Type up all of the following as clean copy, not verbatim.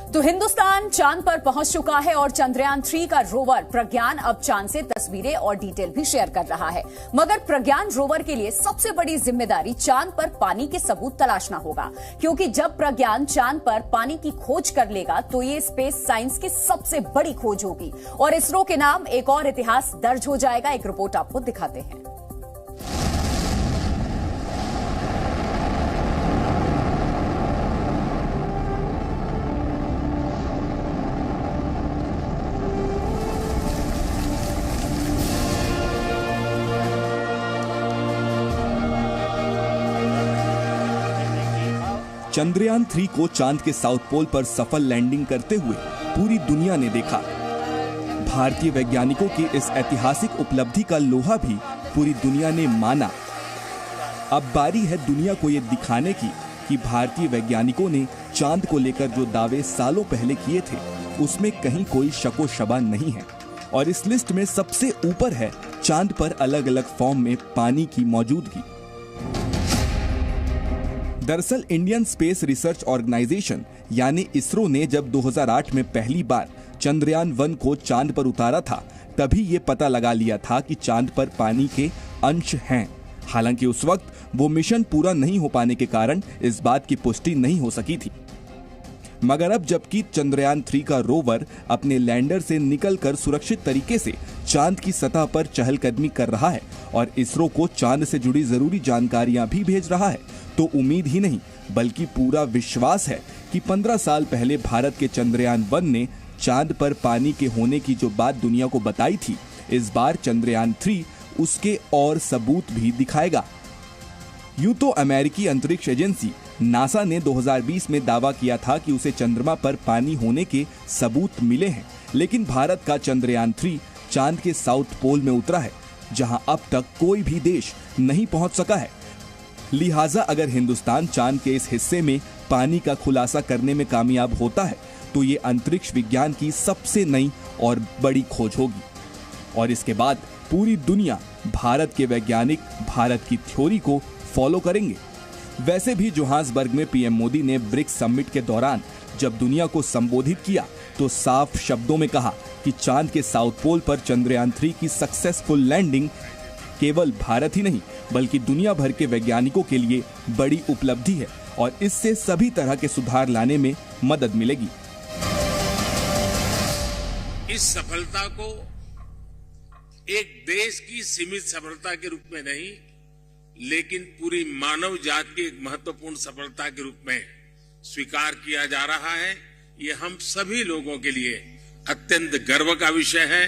तो हिंदुस्तान चांद पर पहुंच चुका है और चंद्रयान 3 का रोवर प्रज्ञान अब चांद से तस्वीरें और डिटेल भी शेयर कर रहा है। मगर प्रज्ञान रोवर के लिए सबसे बड़ी जिम्मेदारी चांद पर पानी के सबूत तलाशना होगा, क्योंकि जब प्रज्ञान चांद पर पानी की खोज कर लेगा तो ये स्पेस साइंस की सबसे बड़ी खोज होगी और इसरो के नाम एक और इतिहास दर्ज हो जाएगा। एक रिपोर्ट आपको दिखाते हैं। चंद्रयान 3 को चांद के साउथ पोल पर सफल लैंडिंग करते हुए पूरी दुनिया ने देखा। भारतीय वैज्ञानिकों की इस ऐतिहासिक उपलब्धि का लोहा भी पूरी दुनिया ने माना। अब बारी है दुनिया को ये दिखाने की कि भारतीय वैज्ञानिकों ने चांद को लेकर जो दावे सालों पहले किए थे उसमें कहीं कोई शको शबा नहीं है। और इस लिस्ट में सबसे ऊपर है चांद पर अलग अलग फॉर्म में पानी की मौजूदगी। दरअसल इंडियन स्पेस रिसर्च ऑर्गेनाइजेशन यानी इसरो ने जब 2008 में पहली बार चंद्रयान 1 को चांद पर उतारा था, तभी ये पता लगा लिया था कि चांद पर पानी के अंश हैं। हालांकि उस वक्त वो मिशन पूरा नहीं हो पाने के कारण इस बात की पुष्टि नहीं हो सकी थी। मगर अब जबकि चंद्रयान 3 का रोवर अपने लैंडर से निकलकर सुरक्षित तरीके से चांद की सतह पर चहलकदमी कर रहा है और इसरो को चांद से जुड़ी जरूरी जानकारियां भी भेज रहा है, तो उम्मीद ही नहीं बल्कि पूरा विश्वास है कि 15 साल पहले भारत के चंद्रयान 1 ने चांद पर पानी के होने की जो बात दुनिया को बताई थी, इस बार चंद्रयान 3 उसके और सबूत भी दिखाएगा। यूं तो अमेरिकी अंतरिक्ष एजेंसी नासा ने 2020 में दावा किया था कि उसे चंद्रमा पर पानी होने के सबूत मिले हैं, लेकिन भारत का चंद्रयान 3 चांद के साउथ पोल में उतरा है, जहां अब तक कोई भी देश नहीं पहुंच सका है। लिहाजा अगर हिंदुस्तान चांद के इस हिस्से में पानी का खुलासा करने में कामयाब होता है तो ये अंतरिक्ष विज्ञान की सबसे नई और बड़ी खोज होगी। और इसके बाद पूरी दुनिया भारत के वैज्ञानिक भारत की थ्योरी को फॉलो करेंगे। वैसे भी जोहान्सबर्ग में पीएम मोदी ने ब्रिक्स समिट के दौरान जब दुनिया को संबोधित किया तो साफ शब्दों में कहा कि चांद के साउथ पोल पर चंद्रयान 3 की सक्सेसफुल लैंडिंग केवल भारत ही नहीं बल्कि दुनिया भर के वैज्ञानिकों के लिए बड़ी उपलब्धि है और इससे सभी तरह के सुधार लाने में मदद मिलेगी। इस सफलता को एक देश की सीमित सफलता के रूप में नहीं, लेकिन पूरी मानव जाति की एक महत्वपूर्ण सफलता के रूप में स्वीकार किया जा रहा है। ये हम सभी लोगों के लिए अत्यंत गर्व का विषय है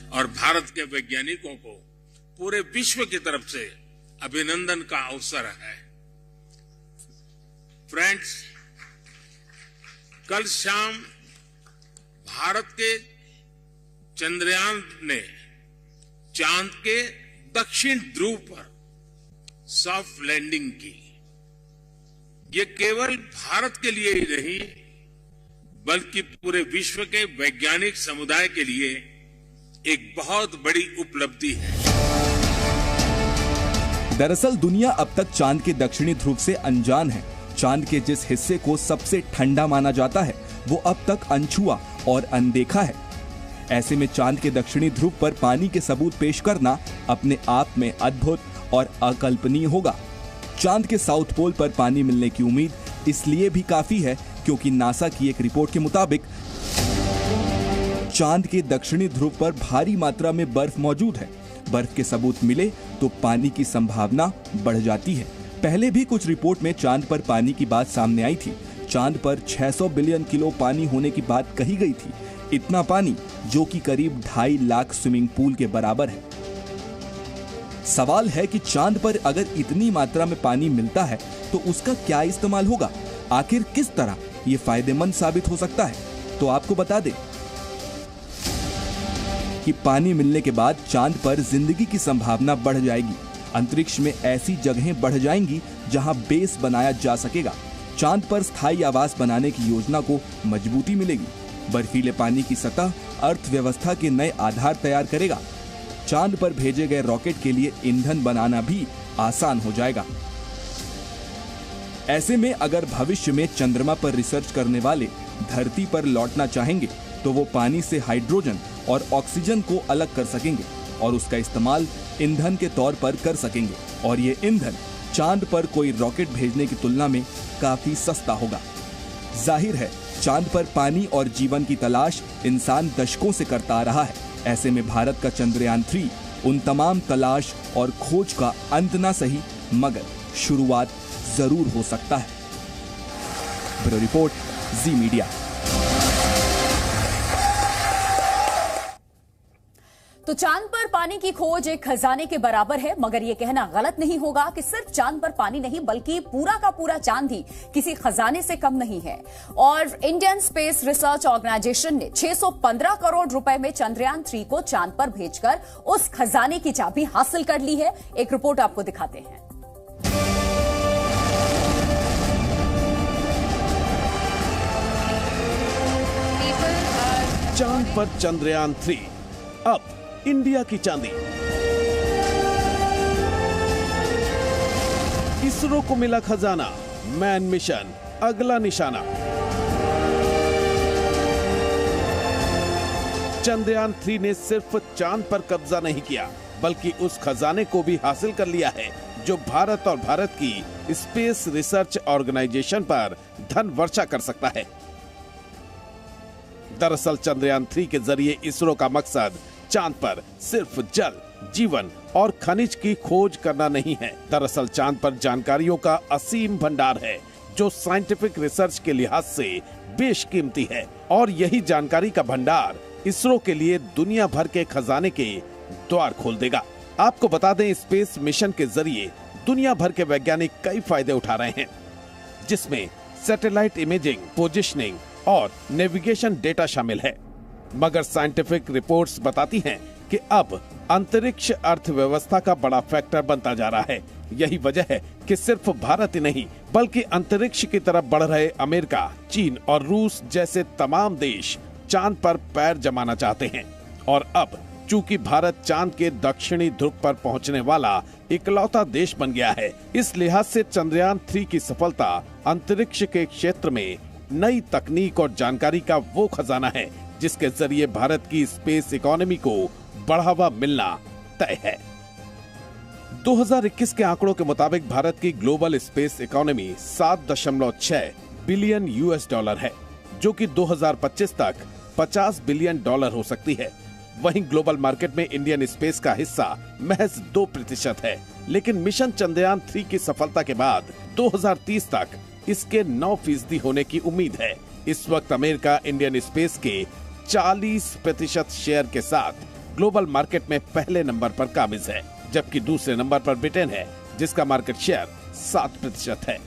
और भारत के वैज्ञानिकों को पूरे विश्व की तरफ से अभिनंदन का अवसर है। फ्रेंड्स, कल शाम भारत के चंद्रयान ने चांद के दक्षिण ध्रुव पर सॉफ्ट लैंडिंग की। ये केवल भारत के लिए ही नहीं बल्कि पूरे विश्व के वैज्ञानिक समुदाय के लिए एक बहुत बड़ी उपलब्धि है। दरअसल दुनिया अब तक चांद के दक्षिणी ध्रुव से अनजान है। चांद के जिस हिस्से को सबसे ठंडा माना जाता है वो अब तक अनछुआ और अनदेखा है। ऐसे में चांद के दक्षिणी ध्रुव पर पानी के सबूत पेश करना अपने आप में अद्भुत और अकल्पनीय होगा। चांद के साउथ पोल पर पानी मिलने की उम्मीद इसलिए भी काफी है क्योंकि नासा की एक रिपोर्ट के मुताबिक चांद के दक्षिणी ध्रुव पर भारी मात्रा में बर्फ मौजूद है। बर्फ के सबूत मिले तो पानी की संभावना बढ़ जाती है। पहले भी कुछ रिपोर्ट में चांद पर पानी की बात सामने आई थी। चांद पर 600 बिलियन किलो पानी होने की बात कही गई थी। इतना पानी जो कि करीब 2.5 लाख स्विमिंग पूल के बराबर है। सवाल है कि चांद पर अगर इतनी मात्रा में पानी मिलता है तो उसका क्या इस्तेमाल होगा? आखिर किस तरह ये फायदेमंद साबित हो सकता है? तो आपको बता दें कि पानी मिलने के बाद चांद पर जिंदगी की संभावना बढ़ जाएगी। अंतरिक्ष में ऐसी जगहें बढ़ जाएंगी जहां बेस बनाया जा सकेगा। चांद पर स्थायी आवास बनाने की योजना को मजबूती मिलेगी। बर्फीले पानी की सतह अर्थव्यवस्था के नए आधार तैयार करेगा। चांद पर भेजे गए रॉकेट के लिए ईंधन बनाना भी आसान हो जाएगा। ऐसे में अगर भविष्य में चंद्रमा पर रिसर्च करने वाले धरती पर लौटना चाहेंगे तो वो पानी से हाइड्रोजन और ऑक्सीजन को अलग कर सकेंगे और उसका इस्तेमाल ईंधन के तौर पर कर सकेंगे और ये ईंधन चांद पर कोई रॉकेट भेजने की तुलना में काफी सस्ता होगा। जाहिर है चांद पर पानी और जीवन की तलाश इंसान दशकों से करता आ रहा है। ऐसे में भारत का चंद्रयान 3 उन तमाम तलाश और खोज का अंत ना सही मगर शुरुआत जरूर हो सकता है। ब्यूरो रिपोर्ट, जी मीडिया। तो चांद पर पानी की खोज एक खजाने के बराबर है, मगर यह कहना गलत नहीं होगा कि सिर्फ चांद पर पानी नहीं बल्कि पूरा का पूरा चांद ही किसी खजाने से कम नहीं है। और इंडियन स्पेस रिसर्च ऑर्गेनाइजेशन ने 615 करोड़ रुपए में चंद्रयान 3 को चांद पर भेजकर उस खजाने की चाबी हासिल कर ली है। एक रिपोर्ट आपको दिखाते हैं। चांद पर चंद्रयान 3 अब इंडिया की चांदी। इसरो को मिला खजाना, मैन मिशन अगला निशाना। चंद्रयान 3 ने सिर्फ चांद पर कब्जा नहीं किया बल्कि उस खजाने को भी हासिल कर लिया है जो भारत और भारत की स्पेस रिसर्च ऑर्गेनाइजेशन पर धन वर्षा कर सकता है। दरअसल चंद्रयान 3 के जरिए इसरो का मकसद चांद पर सिर्फ जल, जीवन और खनिज की खोज करना नहीं है। दरअसल चांद पर जानकारियों का असीम भंडार है जो साइंटिफिक रिसर्च के लिहाज से बेशकीमती है और यही जानकारी का भंडार इसरो के लिए दुनिया भर के खजाने के द्वार खोल देगा। आपको बता दें, स्पेस मिशन के जरिए दुनिया भर के वैज्ञानिक कई फायदे उठा रहे हैं, जिसमें सैटेलाइट इमेजिंग, पोजिशनिंग और नेविगेशन डेटा शामिल है। मगर साइंटिफिक रिपोर्ट्स बताती हैं कि अब अंतरिक्ष अर्थव्यवस्था का बड़ा फैक्टर बनता जा रहा है। यही वजह है कि सिर्फ भारत ही नहीं बल्कि अंतरिक्ष की तरफ बढ़ रहे अमेरिका, चीन और रूस जैसे तमाम देश चांद पर पैर जमाना चाहते हैं। और अब चूंकि भारत चांद के दक्षिणी ध्रुव पर पहुंचने वाला इकलौता देश बन गया है, इस लिहाज से चंद्रयान 3 की सफलता अंतरिक्ष के क्षेत्र में नई तकनीक और जानकारी का वो खजाना है जिसके जरिए भारत की स्पेस इकोनॉमी को बढ़ावा मिलना तय है। 2021 के आंकड़ों के मुताबिक भारत की ग्लोबल स्पेस इकोनॉमी 7.6 बिलियन $, है, जो कि 2025 तक 50 बिलियन डॉलर हो सकती है। वहीं ग्लोबल मार्केट में इंडियन स्पेस का हिस्सा महज 2% है, लेकिन मिशन चंद्रयान 3 की सफलता के बाद 2030 तक इसके 9% होने की उम्मीद है। इस वक्त अमेरिका इंडियन स्पेस के 40% शेयर के साथ ग्लोबल मार्केट में पहले नंबर पर काबिज है, जबकि दूसरे नंबर पर ब्रिटेन है जिसका मार्केट शेयर 7% है।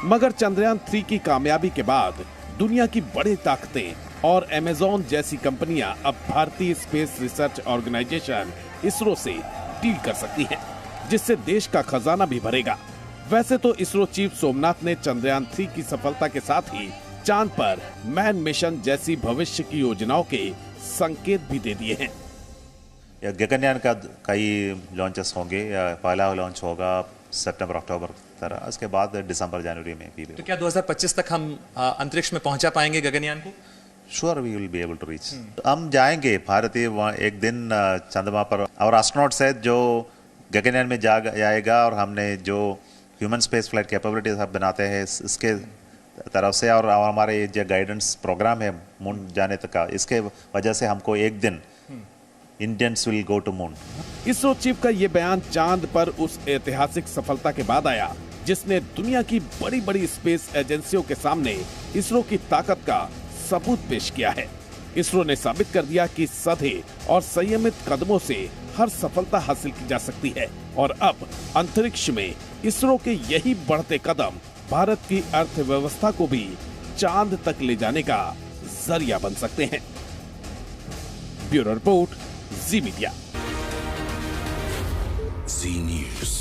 मगर चंद्रयान 3 की कामयाबी के बाद दुनिया की बड़ी ताकतें और अमेज़न जैसी कंपनियां अब भारतीय स्पेस रिसर्च ऑर्गेनाइजेशन इसरो से डील कर सकती हैं, जिससे देश का खजाना भी भरेगा। वैसे तो इसरो चीफ सोमनाथ ने चंद्रयान 3 की सफलता के साथ ही चांद पर मैन मिशन जैसी भविष्य की योजनाओं के संकेत भी दे दिए हैं। गगनयान का कई लॉन्चेस होंगे, पहला लॉन्च होगा सितंबर अक्टूबर तरह, उसके बाद दिसंबर जनवरी में भी। तो क्या 2025 तक हम अंतरिक्ष में पहुंचा पाएंगे गगनयान को? Sure, we will be able to reach. हम जाएंगे भारतीय एक दिन चंद्रमा पर, और एस्ट्रोनॉट्स है जो गगनयान में जाएगा, और हमने जो ह्यूमन स्पेस फ्लाइट कैपेबिलिटीज हम बनाते हैं इसके तरफ से, और हमारे जो गाइडेंस प्रोग्राम है मून जाने तक का, इसके वजह से हमको एक दिन Indians will go to moon. ISRO chief का ये बयान चांद पर उस ऐतिहासिक सफलता के बाद आया जिसने दुनिया की बड़ी बड़ी स्पेस एजेंसियों के सामने इसरो की ताकत का सबूत पेश किया है। इसरो ने साबित कर दिया कि सधे और संयमित कदमों से हर सफलता हासिल की जा सकती है, और अब अंतरिक्ष में इसरो के यही बढ़ते कदम भारत की अर्थव्यवस्था को भी चांद तक ले जाने का जरिया बन सकते हैं। ब्यूरो रिपोर्ट, जी मीडिया। जी न्यूज़।